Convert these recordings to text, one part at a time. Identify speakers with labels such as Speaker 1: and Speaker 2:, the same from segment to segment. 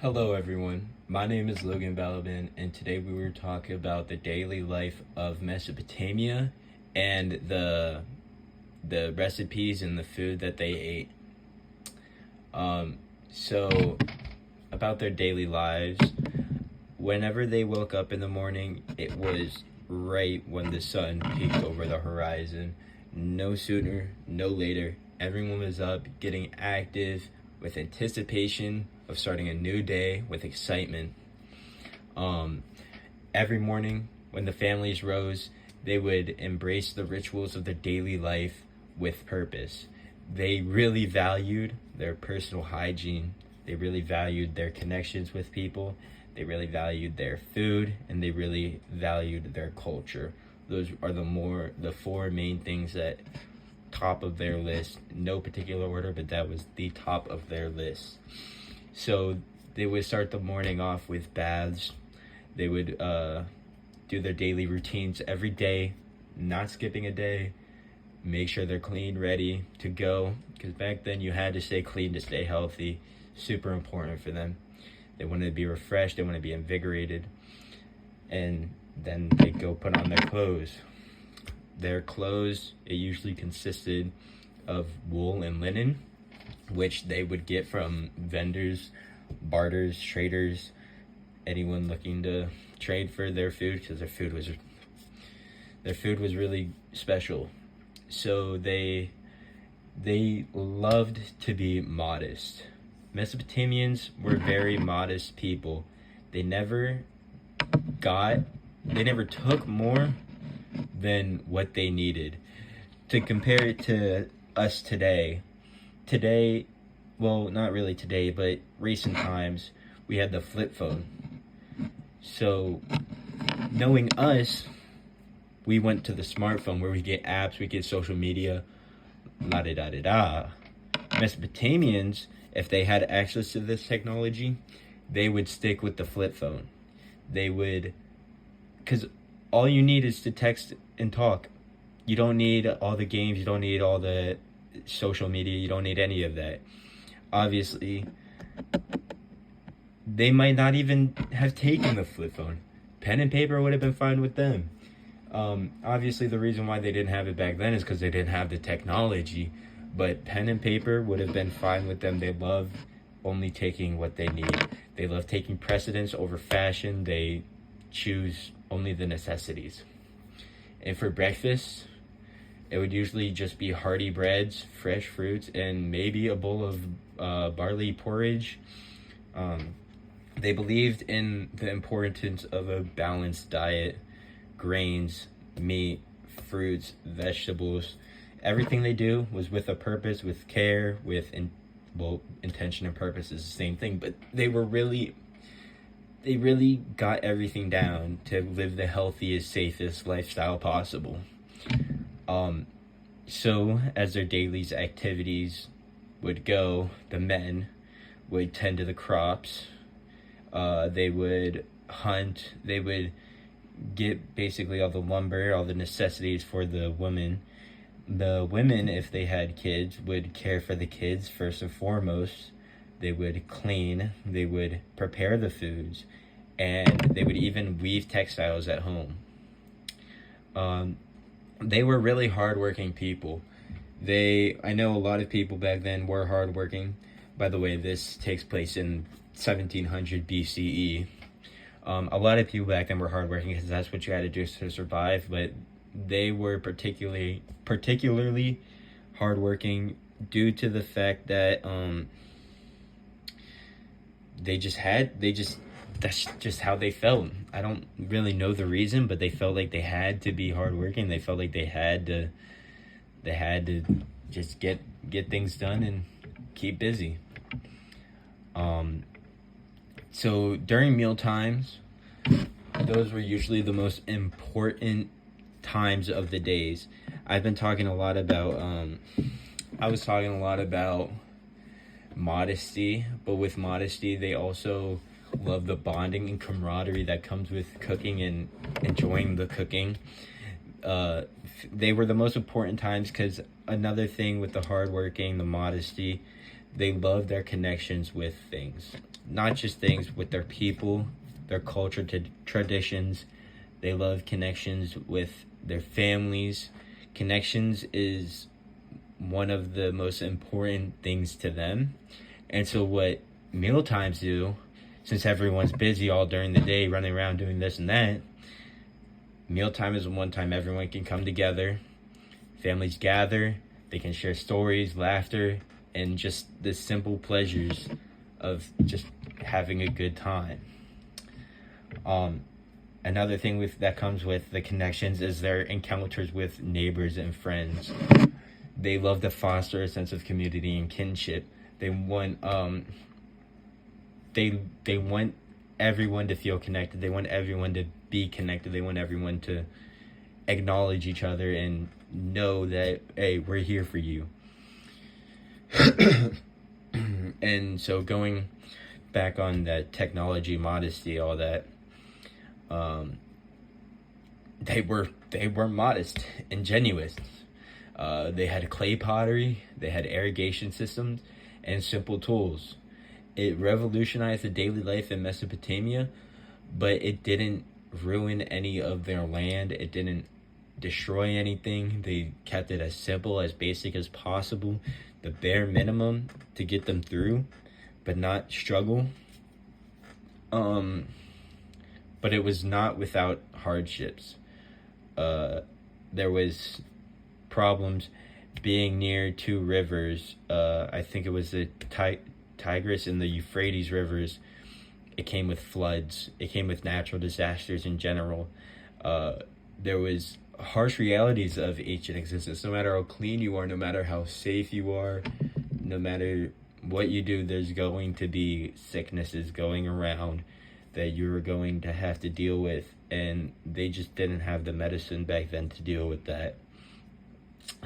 Speaker 1: Hello, everyone. My name is Logan Balaban, and today we were talking about the daily life of Mesopotamia and the recipes and the food that they ate. So about their daily lives, whenever they woke up in the morning, it was right when the sun peeked over the horizon. No sooner, no later. Everyone was up, getting active, with anticipation of starting a new day with excitement. Every morning when the families rose, they would embrace the rituals of their daily life with purpose. They really valued their personal hygiene. They really valued their connections with people. They really valued their food, and they really valued their culture. Those are the four main things that top of their list. No particular order, but that was the top of their list. So they would start the morning off with baths. They would do their daily routines every day, not skipping a day. Make sure they're clean, ready to go. Because back then you had to stay clean to stay healthy. Super important for them. They wanted to be refreshed. They wanted to be invigorated. And then they'd go put on their clothes. Their clothes, it usually consisted of wool and linen, which they would get from vendors, barters, traders, anyone looking to trade for their food, because their food was really special. So they loved to be modest. Mesopotamians were very modest people. They never took more than what they needed. To compare it to us today, well, not really today, but recent times, we had the flip phone. So, knowing us, we went to the smartphone where we get apps, we get social media, la da da da da. Mesopotamians, if they had access to this technology, they would stick with the flip phone. They would, because all you need is to text and talk. You don't need all the games, you don't need all the social media, you don't need any of that. Obviously, they might not even have taken the flip phone. Pen and paper would have been fine with them. Obviously, the reason why they didn't have it back then is because they didn't have the technology, but pen and paper would have been fine with them. They love only taking what they need. They love taking precedence over fashion. They choose only the necessities. And for breakfast, it would usually just be hearty breads, fresh fruits, and maybe a bowl of barley porridge. They believed in the importance of a balanced diet, grains, meat, fruits, vegetables. Everything they do was with a purpose, with care, intention and purpose is the same thing, but they really got everything down to live the healthiest, safest lifestyle possible. So as their daily activities would go, the men would tend to the crops. They would hunt. They would get basically all the lumber, all the necessities for the women. The women, if they had kids, would care for the kids first and foremost. They would clean. They would prepare the foods, and they would even weave textiles at home. They were really hardworking people. I know a lot of people back then were hardworking. By the way, this takes place in 1700 BCE. A lot of people back then were hardworking because that's what you had to do to survive, but they were particularly hardworking due to the fact that that's just how they felt. I don't really know the reason, but they felt like they had to be hardworking. They felt like they had to just get things done and keep busy. So during meal times, those were usually the most important times of the days. I was talking a lot about modesty, but with modesty, they also love the bonding and camaraderie that comes with cooking and enjoying the cooking. They were the most important times because another thing with the hardworking, the modesty, They love their connections with things, not just things, with their people, their culture, traditions. They love connections with their families. Connections is one of the most important things to them. And so what meal times do, since everyone's busy all during the day running around doing this and that, mealtime is one time everyone can come together, families gather, they can share stories, laughter, and just the simple pleasures of just having a good time. Another thing that comes with the connections is their encounters with neighbors and friends. They love to foster a sense of community and kinship. They want they want everyone to feel connected. They want everyone to be connected. They want everyone to acknowledge each other and know that, hey, we're here for you. And so going back on that technology, modesty, all that, they were modest, ingenuous. They had clay pottery, they had irrigation systems, and simple tools. It revolutionized the daily life in Mesopotamia, but it didn't ruin any of their land. It didn't destroy anything. They kept it as simple, as basic as possible, the bare minimum to get them through, but not struggle. But it was not without hardships. There was problems being near two rivers. I think it was the Tigris and the Euphrates rivers. It came with floods. It came with natural disasters in general. There was harsh realities of ancient existence. No matter how clean you are, no matter how safe you are, no matter what you do, there's going to be sicknesses going around that you're going to have to deal with. And they just didn't have the medicine back then to deal with that.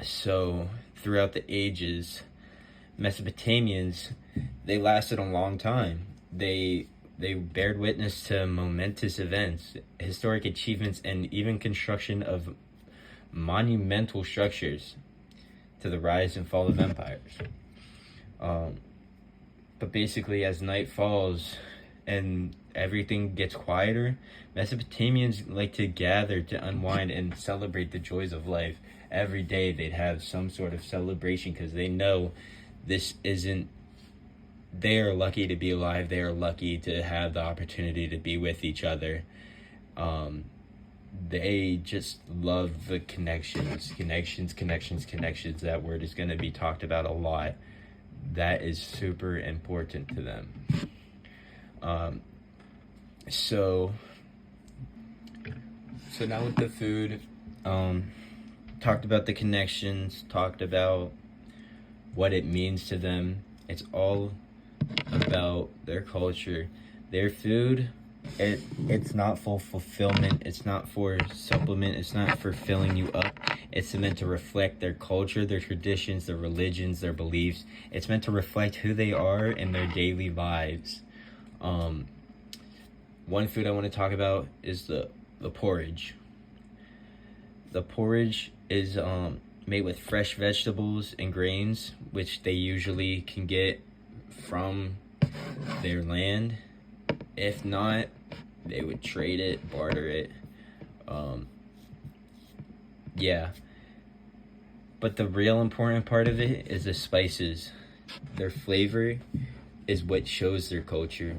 Speaker 1: So throughout the ages, Mesopotamians, they lasted a long time. They bared witness to momentous events, historic achievements, and even construction of monumental structures to the rise and fall of empires. But basically, as night falls and everything gets quieter, Mesopotamians like to gather to unwind and celebrate the joys of life. Every day they'd have some sort of celebration because they know this isn't, they are lucky to be alive. They are lucky to have the opportunity to be with each other. They just love the connections. That word is going to be talked about a lot. That is super important to them. So now with the food, talked about the connections, talked about what it means to them. It's all about their culture. Their food, it's not for fulfillment, it's not for supplement, it's not for filling you up. It's meant to reflect their culture, their traditions, their religions, their beliefs. It's meant to reflect who they are in their daily lives. One food I want to talk about is the porridge. The porridge is made with fresh vegetables and grains, which they usually can get from their land. If not, they would trade it, barter it. Yeah. But the real important part of it is the spices. Their flavor is what shows their culture.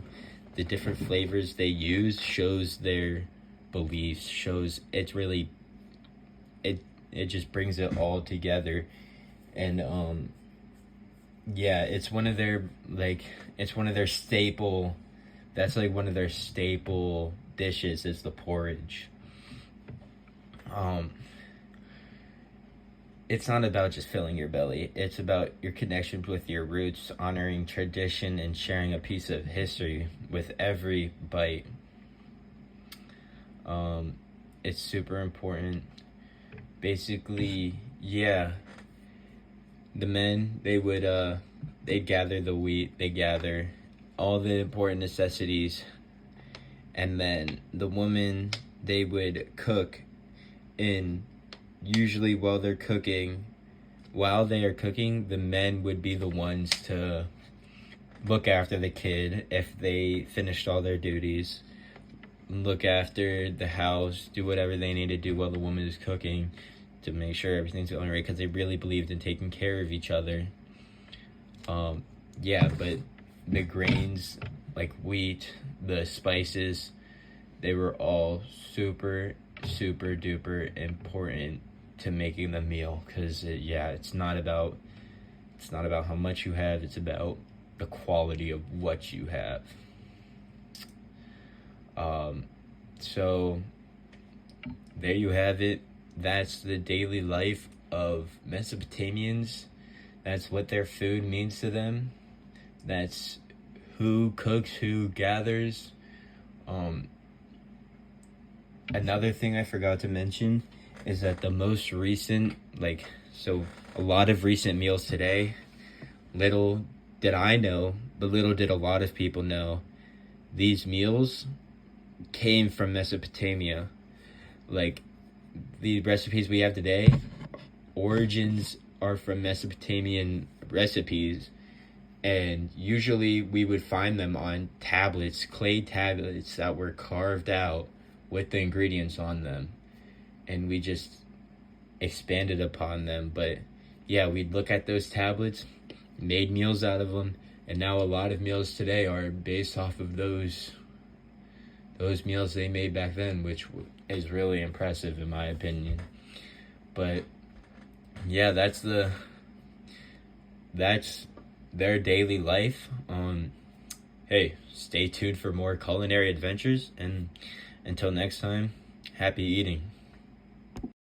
Speaker 1: The different flavors they use shows their beliefs, shows it's really, it just brings it all together. And yeah, it's one of their staple, that's like one of their staple dishes is the porridge. It's not about just filling your belly. It's about your connections with your roots, honoring tradition, and sharing a piece of history with every bite. It's super important. Basically, yeah, the men, they'd gather the wheat, they gather all the important necessities, and then the women, they would cook. And usually while they are cooking, the men would be the ones to look after the kid if they finished all their duties, look after the house, do whatever they need to do while the woman is cooking to make sure everything's going right, because they really believed in taking care of each other. Yeah, but the grains like wheat, the spices, they were all super, super duper important to making the meal, because it's not about how much you have, it's about the quality of what you have. So there you have it. That's the daily life of Mesopotamians. That's what their food means to them. That's who cooks, who gathers. Another thing I forgot to mention is that the most recent, a lot of recent meals today, little did I know, but little did a lot of people know, these meals came from Mesopotamia. Like, the recipes we have today, origins are from Mesopotamian recipes, and usually we would find them on tablets, clay tablets that were carved out with the ingredients on them, and we just expanded upon them. But yeah, we'd look at those tablets, made meals out of them, and now a lot of meals today are based off of those meals they made back then, which is really impressive in my opinion. But yeah, that's their daily life. Hey, stay tuned for more culinary adventures, and until next time, happy eating.